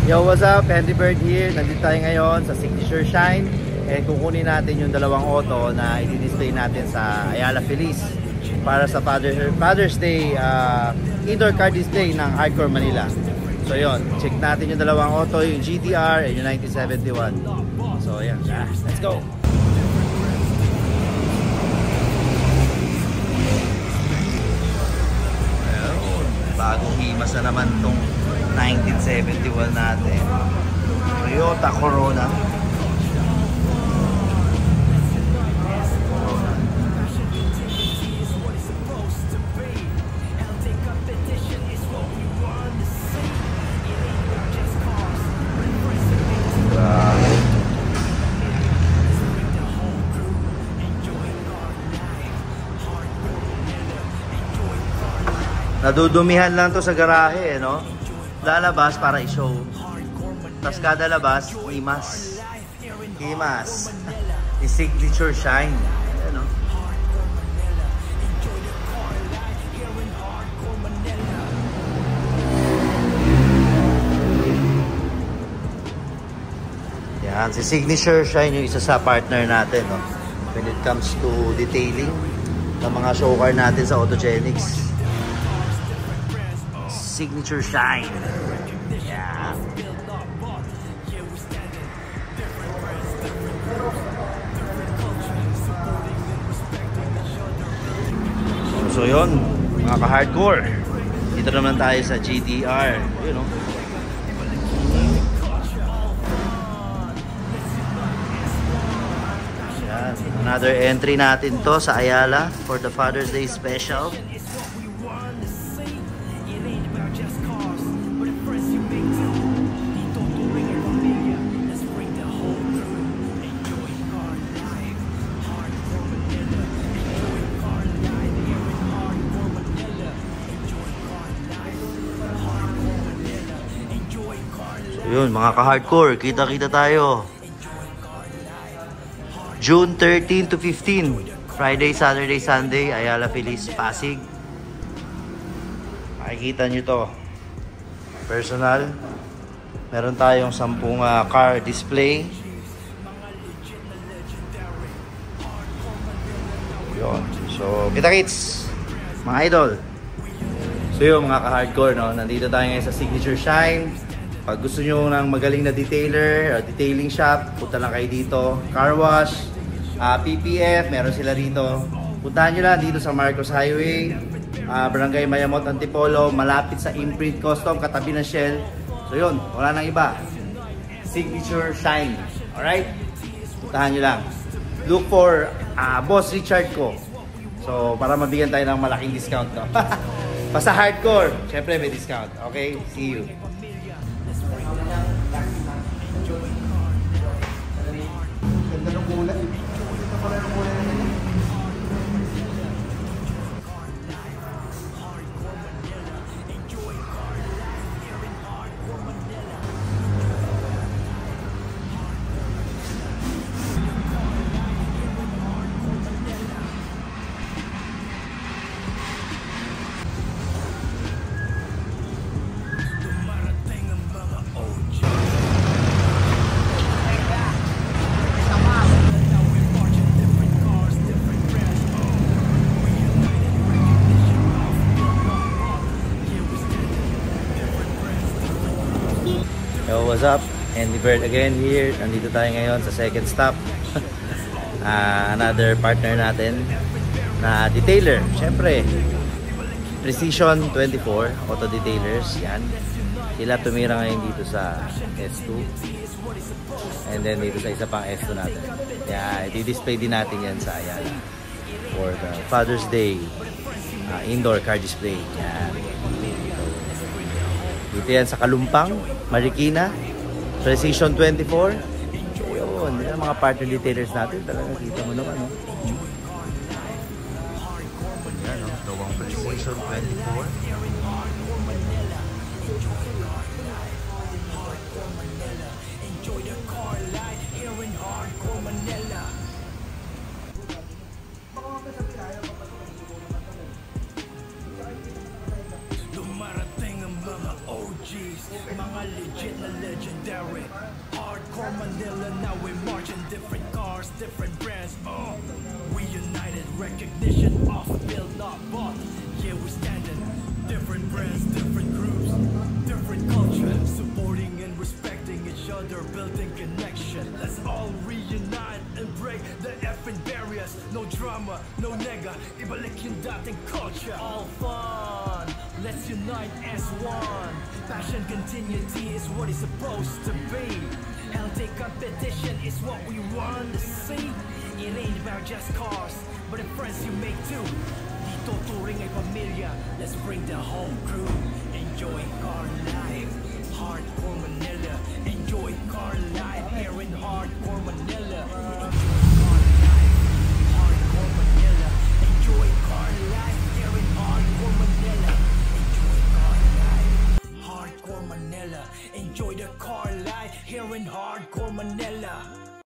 Yo, what's up? Andy Bird here. Nandito tayo ngayon sa Signature Shine. And kukunin natin yung dalawang auto na i-display natin sa Ayala Feliz para sa Father's Day indoor car display ng Hardcore Manila. So yun, check natin yung dalawang auto, yung GTR and yung 1971. So yan, let's go! Bagong himas na naman tong 1971 natin. Toyota Corona. Nadudumihan lang to sa garahe, no? Lalabas para i-show. Tapos kada labas, himas. Himas. The Signature Shine. Ayan, no? Yan, si Signature Shine yung isa sa partner natin, no? When it comes to detailing ng mga show car natin sa Autogenics. Signature Shine. Yeah. So yun, mga ka-hardcore. Dito naman tayo sa GTR. You know. Yan. Another entry natin to sa Ayala for the Father's Day special. Yun, mga ka-hardcore, kita-kita tayo. June 13 to 15, Friday, Saturday, Sunday, Ayala Feliz, Pasig. Makikita nyo to. Personal. Meron tayong 10 car display. Yun. So, kita-kits, mga idol. So yun, mga ka-hardcore, no? Nandito tayo ngayon sa Signature Shine. Pag gusto nyo ng magaling na detailer, detailing shop, punta lang kayo dito. Car wash, PPF, meron sila rito. Puntahan nyo lang dito sa Marcos Highway, Barangay Mayamot, Antipolo, malapit sa Imprint Custom, katabi ng Shell. So yun, wala nang iba. Signature Shine. Alright? Puntahan nyo lang. Look for Boss Richard ko. So, para mabigyan tayo ng malaking discount, no? Basta hardcore, syempre may discount. Okay? See you. Ganda ng kulay. Ito pala ng kulay na nila. Yo, what's up? Andy Bird again here. Nandito tayo ngayon sa second stop. Another partner natin na detailer. Siyempre, Precision 24 Auto Detailers. Yan. Sila tumira ngayon dito sa S2. And then dito sa isa pang S2 natin. Yan. I-display din natin yan sa Ayala for the Father's Day indoor car display. Yan. Dito yan sa Kalumpang, Marikina, Precision 24. Yun, yan mga partner detailers natin. Talaga kita mo naman, no? Yan, no? Gawang Precision 24. Mga legit create a legendary hardcore Manila. Now we're marching different cars, different brands. Oh, we united, recognition of build not bought. Yeah, we standing different brands, different groups, different culture, supporting and respecting each other, building connection. Let's all reunite and break the effing barriers. No drama, no nega, ibalik yung dating culture. All fun, let's unite as one. Passion, continuity is what it's supposed to be. Healthy competition is what we want to see. It ain't about just cars, but the friends you make too. Dito turing ay pamilya, let's bring the whole crew. Enjoy car life, hardcore Manila. Enjoy car life here in hardcore Manila. Enjoy car life, hardcore Manila. Enjoy car life here in hardcore Manila. Enjoy car life, hardcore Manila. Enjoy the car life here in hardcore Manila.